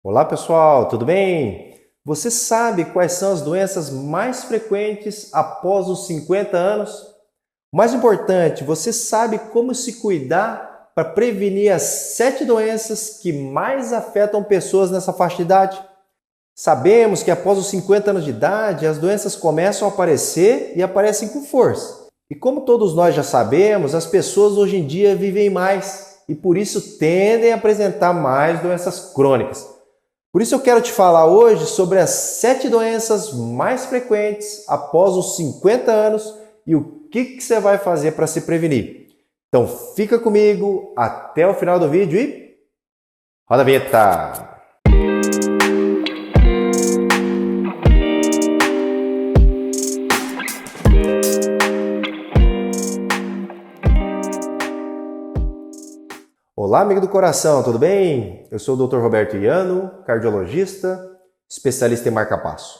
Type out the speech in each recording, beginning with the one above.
Olá pessoal, tudo bem? Você sabe quais são as doenças mais frequentes após os 50 anos? O mais importante, você sabe como se cuidar para prevenir as 7 doenças que mais afetam pessoas nessa faixa de idade? Sabemos que após os 50 anos de idade, as doenças começam a aparecer e aparecem com força. E como todos nós já sabemos, as pessoas hoje em dia vivem mais e por isso tendem a apresentar mais doenças crônicas. Por isso eu quero te falar hoje sobre as 7 doenças mais frequentes após os 50 anos e o que você vai fazer para se prevenir. Então fica comigo até o final do vídeo e roda a vinheta! Olá, amigo do coração, tudo bem? Eu sou o Dr. Roberto Iano, cardiologista, especialista em marca-passo.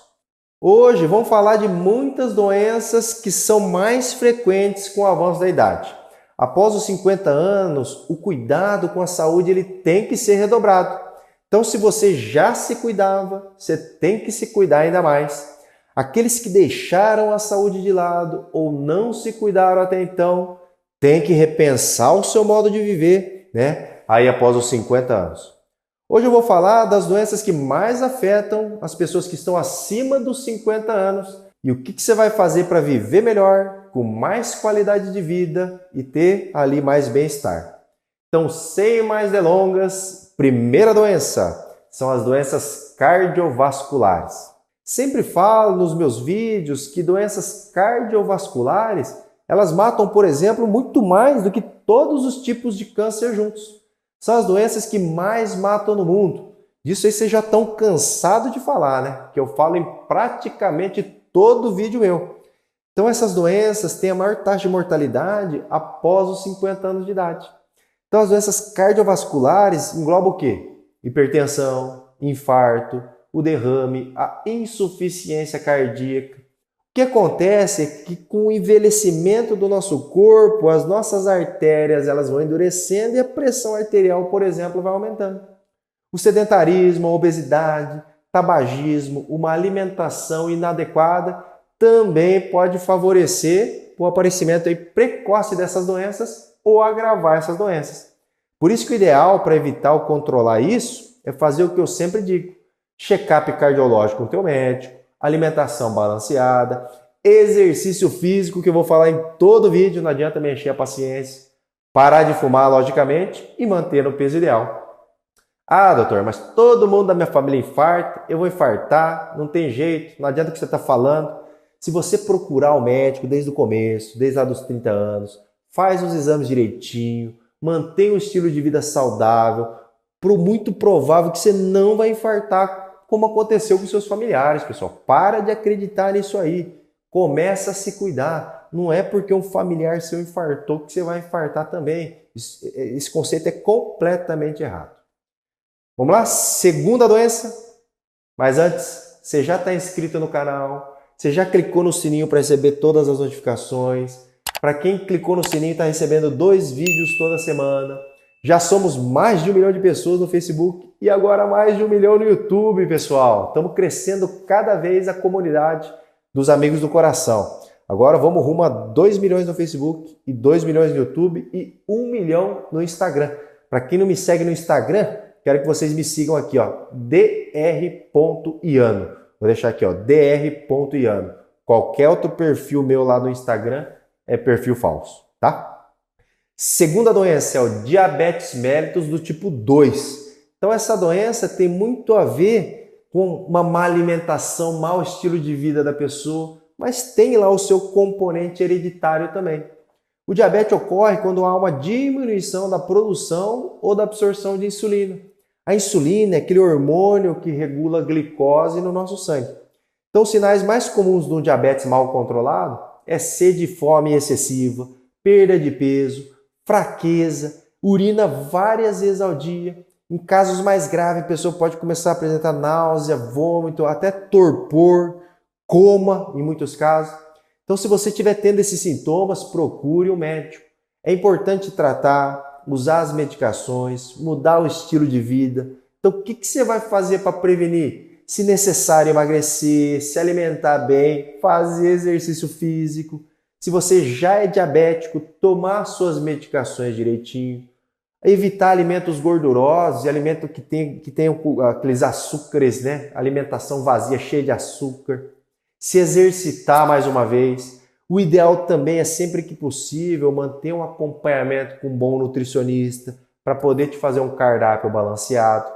Hoje vamos falar de muitas doenças que são mais frequentes com o avanço da idade. Após os 50 anos, o cuidado com a saúde ele tem que ser redobrado. Então, se você já se cuidava, você tem que se cuidar ainda mais. Aqueles que deixaram a saúde de lado ou não se cuidaram até então, têm que repensar o seu modo de viver, aí após os 50 anos. Hoje eu vou falar das doenças que mais afetam as pessoas que estão acima dos 50 anos e o que você vai fazer para viver melhor, com mais qualidade de vida e ter ali mais bem-estar. Então, sem mais delongas, primeira doença são as doenças cardiovasculares. Sempre falo nos meus vídeos que doenças cardiovasculares elas matam, por exemplo, muito mais do que todos os tipos de câncer juntos. São as doenças que mais matam no mundo. Disso aí vocês já estão cansados de falar, né? Que eu falo em praticamente todo vídeo meu. Então essas doenças têm a maior taxa de mortalidade após os 50 anos de idade. Então as doenças cardiovasculares englobam o quê? Hipertensão, infarto, o derrame, a insuficiência cardíaca. O que acontece é que com o envelhecimento do nosso corpo, as nossas artérias elas vão endurecendo e a pressão arterial, por exemplo, vai aumentando. O sedentarismo, a obesidade, tabagismo, uma alimentação inadequada também pode favorecer o aparecimento precoce dessas doenças ou agravar essas doenças. Por isso que o ideal para evitar ou controlar isso é fazer o que eu sempre digo, check-up cardiológico com o teu médico, alimentação balanceada, exercício físico, que eu vou falar em todo vídeo, não adianta me encher a paciência, parar de fumar, logicamente, e manter no peso ideal. Ah, doutor, mas todo mundo da minha família infarta, eu vou infartar, não tem jeito, não adianta o que você está falando. Se você procurar o médico desde o começo, desde lá dos 30 anos, faz os exames direitinho, mantém um estilo de vida saudável, muito provável que você não vai infartar como aconteceu com seus familiares, pessoal. Para de acreditar nisso aí. Começa a se cuidar. Não é porque um familiar seu infartou que você vai infartar também. Esse conceito é completamente errado. Vamos lá? Segunda doença. Mas antes, você já está inscrito no canal? Você já clicou no sininho para receber todas as notificações? Para quem clicou no sininho, está recebendo 2 vídeos toda semana. Já somos mais de 1 milhão de pessoas no Facebook e agora mais de 1 milhão no YouTube, pessoal. Estamos crescendo cada vez a comunidade dos amigos do coração. Agora vamos rumo a 2 milhões no Facebook e 2 milhões no YouTube e 1 milhão no Instagram. Para quem não me segue no Instagram, quero que vocês me sigam aqui, ó, dr.iano. Vou deixar aqui, ó, dr.iano. Qualquer outro perfil meu lá no Instagram é perfil falso, tá? Segunda doença é o diabetes mellitus do tipo 2. Então essa doença tem muito a ver com uma má alimentação, mau estilo de vida da pessoa, mas tem lá o seu componente hereditário também. O diabetes ocorre quando há uma diminuição da produção ou da absorção de insulina. A insulina é aquele hormônio que regula a glicose no nosso sangue. Então os sinais mais comuns de um diabetes mal controlado é sede e fome excessiva, perda de peso, fraqueza, urina várias vezes ao dia. Em casos mais graves, a pessoa pode começar a apresentar náusea, vômito, até torpor, coma em muitos casos. Então, se você estiver tendo esses sintomas, procure um médico. É importante tratar, usar as medicações, mudar o estilo de vida, Então, o que você vai fazer para prevenir? Se necessário, emagrecer, se alimentar bem, fazer exercício físico. Se você já é diabético, tomar suas medicações direitinho. Evitar alimentos gordurosos e alimentos que tem aqueles açúcares, né? Alimentação vazia, cheia de açúcar. Se exercitar mais uma vez. O ideal também é sempre que possível manter um acompanhamento com um bom nutricionista para poder te fazer um cardápio balanceado.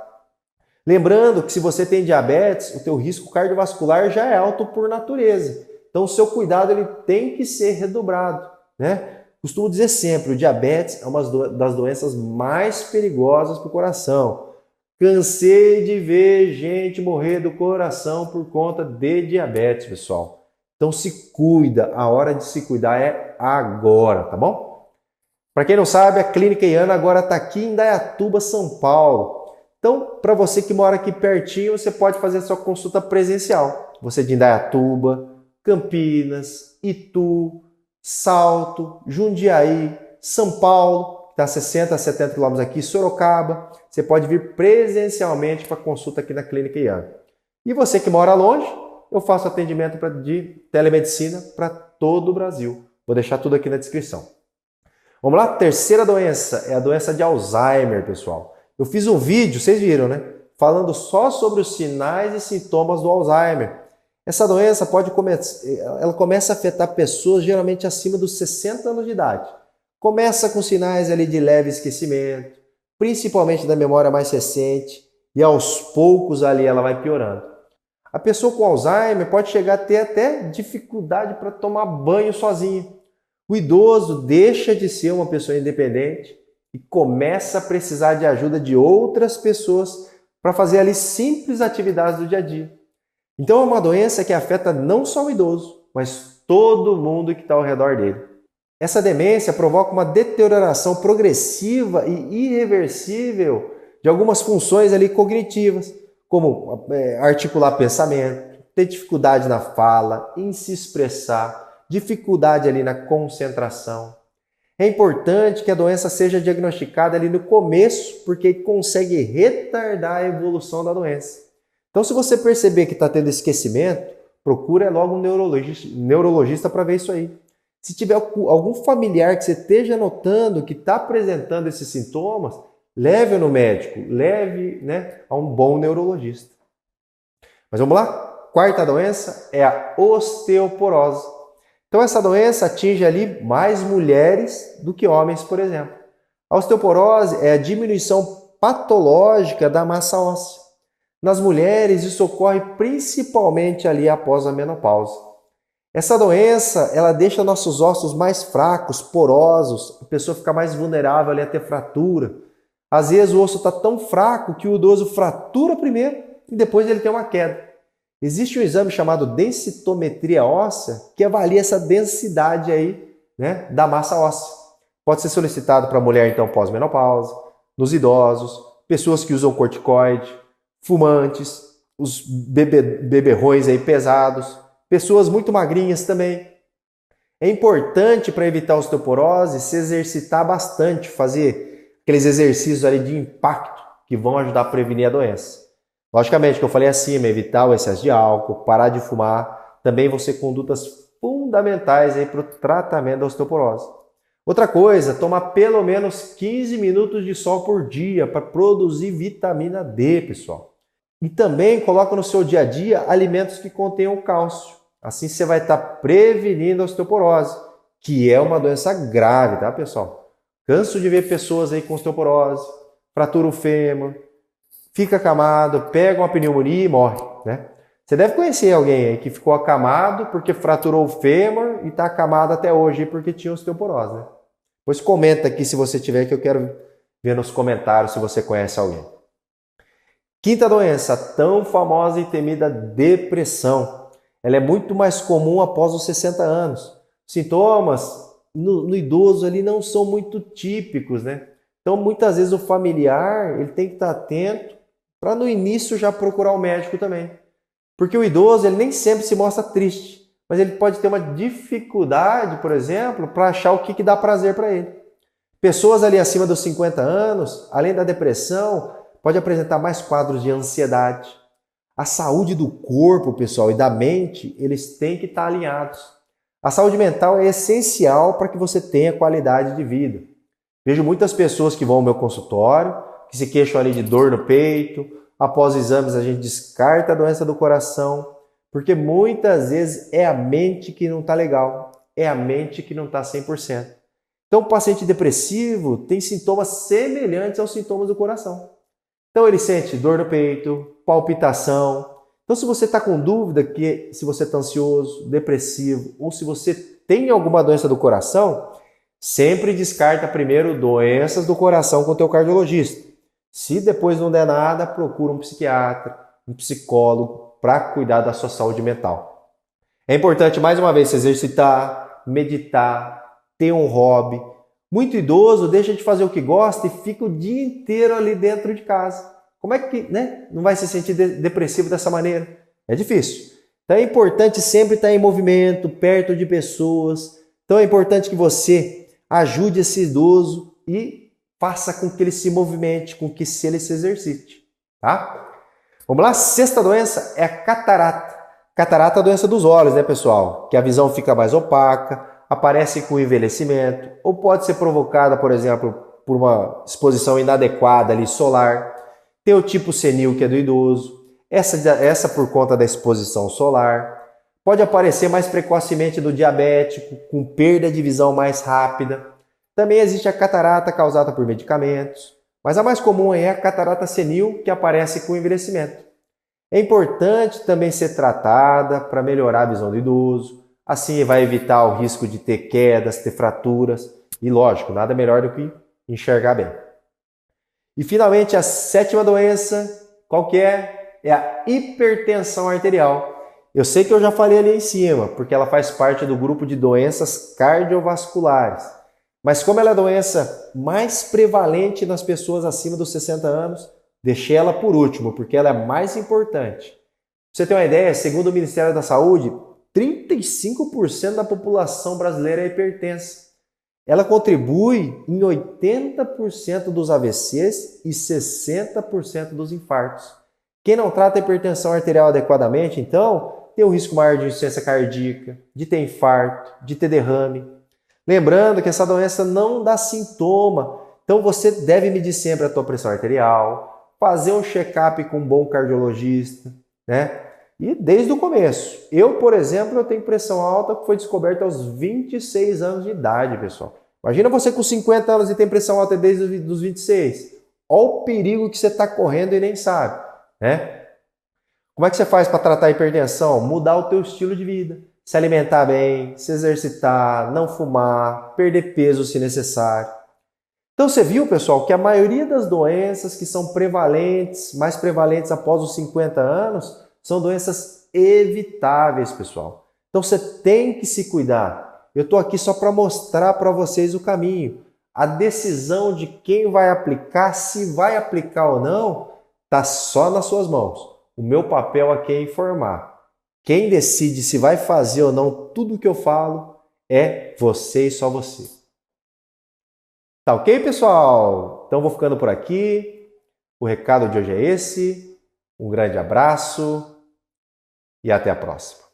Lembrando que se você tem diabetes, o teu risco cardiovascular já é alto por natureza. Então o seu cuidado ele tem que ser redobrado, né? Costumo dizer sempre, o diabetes é uma das doenças mais perigosas para o coração. Cansei de ver gente morrer do coração por conta de diabetes, pessoal. Então se cuida, a hora de se cuidar é agora, tá bom? Para quem não sabe, a Clínica Iana agora está aqui em Indaiatuba, São Paulo. Então, para você que mora aqui pertinho, você pode fazer a sua consulta presencial. Você de Indaiatuba, Campinas, Itu, Salto, Jundiaí, São Paulo, que está a 60 a 70 km aqui, Sorocaba. Você pode vir presencialmente para consulta aqui na Clínica Iana. E você que mora longe, eu faço atendimento de telemedicina para todo o Brasil. Vou deixar tudo aqui na descrição. Vamos lá? A terceira doença é a doença de Alzheimer, pessoal. Eu fiz um vídeo, vocês viram, né? Falando só sobre os sinais e sintomas do Alzheimer. Essa doença ela começa a afetar pessoas geralmente acima dos 60 anos de idade. Começa com sinais ali de leve esquecimento, principalmente da memória mais recente, e aos poucos ali ela vai piorando. A pessoa com Alzheimer pode chegar a ter até dificuldade para tomar banho sozinha. O idoso deixa de ser uma pessoa independente e começa a precisar de ajuda de outras pessoas para fazer ali simples atividades do dia a dia. Então é uma doença que afeta não só o idoso, mas todo mundo que está ao redor dele. Essa demência provoca uma deterioração progressiva e irreversível de algumas funções ali cognitivas, como articular pensamento, ter dificuldade na fala, em se expressar, dificuldade ali na concentração. É importante que a doença seja diagnosticada ali no começo, porque consegue retardar a evolução da doença. Então, se você perceber que está tendo esquecimento, procura logo um neurologista para ver isso aí. Se tiver algum familiar que você esteja notando que está apresentando esses sintomas, leve no médico, leve, né, a um bom neurologista. Mas vamos lá? Quarta doença é a osteoporose. Então essa doença atinge ali mais mulheres do que homens, por exemplo. A osteoporose é a diminuição patológica da massa óssea. Nas mulheres isso ocorre principalmente ali após a menopausa. Essa doença, ela deixa nossos ossos mais fracos, porosos, a pessoa fica mais vulnerável ali a ter fratura. Às vezes o osso está tão fraco que o idoso fratura primeiro e depois ele tem uma queda. Existe um exame chamado densitometria óssea que avalia essa densidade aí, né, da massa óssea. Pode ser solicitado para a mulher então pós-menopausa, nos idosos, pessoas que usam corticoide, fumantes, os beberrões aí pesados, pessoas muito magrinhas também. É importante para evitar a osteoporose se exercitar bastante, fazer aqueles exercícios ali de impacto que vão ajudar a prevenir a doença. Logicamente, que eu falei acima, evitar o excesso de álcool, parar de fumar, também vão ser condutas fundamentais para o tratamento da osteoporose. Outra coisa, tomar pelo menos 15 minutos de sol por dia para produzir vitamina D, pessoal. E também coloca no seu dia a dia alimentos que contenham cálcio. Assim você vai estar prevenindo a osteoporose, que é uma doença grave, tá, pessoal? Canso de ver pessoas aí com osteoporose, fratura o fêmur, fica acamado, pega uma pneumonia e morre, né? Você deve conhecer alguém aí que ficou acamado porque fraturou o fêmur e está acamado até hoje porque tinha osteoporose, né? Pois comenta aqui se você tiver, que eu quero ver nos comentários se você conhece alguém. Quinta doença, tão famosa e temida depressão. Ela é muito mais comum após os 60 anos. Sintomas no idoso ali não são muito típicos, né? Então muitas vezes o familiar ele tem que estar atento para no início já procurar o médico também. Porque o idoso ele nem sempre se mostra triste, mas ele pode ter uma dificuldade, por exemplo, para achar o que dá prazer para ele. Pessoas ali acima dos 50 anos, além da depressão, pode apresentar mais quadros de ansiedade. A saúde do corpo, pessoal, e da mente, eles têm que estar alinhados. A saúde mental é essencial para que você tenha qualidade de vida. Vejo muitas pessoas que vão ao meu consultório, que se queixam ali de dor no peito. Após exames, a gente descarta a doença do coração, porque muitas vezes é a mente que não está legal, é a mente que não está 100%. Então, o paciente depressivo tem sintomas semelhantes aos sintomas do coração. Então, ele sente dor no peito, palpitação. Então, se você está com dúvida que se você está ansioso, depressivo ou se você tem alguma doença do coração, sempre descarta primeiro doenças do coração com o teu cardiologista. Se depois não der nada, procura um psiquiatra, um psicólogo para cuidar da sua saúde mental. É importante, mais uma vez, se exercitar, meditar, ter um hobby. Muito idoso deixa de fazer o que gosta e fica o dia inteiro ali dentro de casa. Como é que não vai se sentir depressivo dessa maneira? É difícil. Então é importante sempre estar em movimento, perto de pessoas. Então é importante que você ajude esse idoso e faça com que ele se movimente, com que ele se exercite. Tá? Vamos lá? Sexta doença é a catarata. Catarata é a doença dos olhos, né, pessoal? Que a visão fica mais opaca, aparece com o envelhecimento, ou pode ser provocada, por exemplo, por uma exposição inadequada ali solar. Tem o tipo senil, que é do idoso, essa por conta da exposição solar. Pode aparecer mais precocemente do diabético, com perda de visão mais rápida. Também existe a catarata causada por medicamentos, mas a mais comum é a catarata senil, que aparece com o envelhecimento. É importante também ser tratada para melhorar a visão do idoso, assim vai evitar o risco de ter quedas, ter fraturas e, lógico, nada melhor do que enxergar bem. E, finalmente, a sétima doença, qual que é? É a hipertensão arterial. Eu sei que eu já falei ali em cima, porque ela faz parte do grupo de doenças cardiovasculares. Mas como ela é a doença mais prevalente nas pessoas acima dos 60 anos, deixei ela por último, porque ela é mais importante. Pra você ter uma ideia, segundo o Ministério da Saúde, 35% da população brasileira é hipertensa. Ela contribui em 80% dos AVCs e 60% dos infartos. Quem não trata a hipertensão arterial adequadamente, então, tem um risco maior de insuficiência cardíaca, de ter infarto, de ter derrame. Lembrando que essa doença não dá sintoma, então você deve medir sempre a tua pressão arterial, fazer um check-up com um bom cardiologista, né? E desde o começo. Eu, por exemplo, eu tenho pressão alta que foi descoberta aos 26 anos de idade, pessoal. Imagina você com 50 anos e tem pressão alta desde os 26. Olha o perigo que você está correndo e nem sabe, né? Como é que você faz para tratar a hipertensão? Mudar o teu estilo de vida. Se alimentar bem, se exercitar, não fumar, perder peso se necessário. Então você viu, pessoal, que a maioria das doenças que são prevalentes, mais prevalentes após os 50 anos, são doenças evitáveis, pessoal. Então você tem que se cuidar. Eu estou aqui só para mostrar para vocês o caminho. A decisão de quem vai aplicar, se vai aplicar ou não, está só nas suas mãos. O meu papel aqui é informar. Quem decide se vai fazer ou não tudo o que eu falo é você e só você. Tá ok, pessoal? Então vou ficando por aqui. O recado de hoje é esse. Um grande abraço e até a próxima.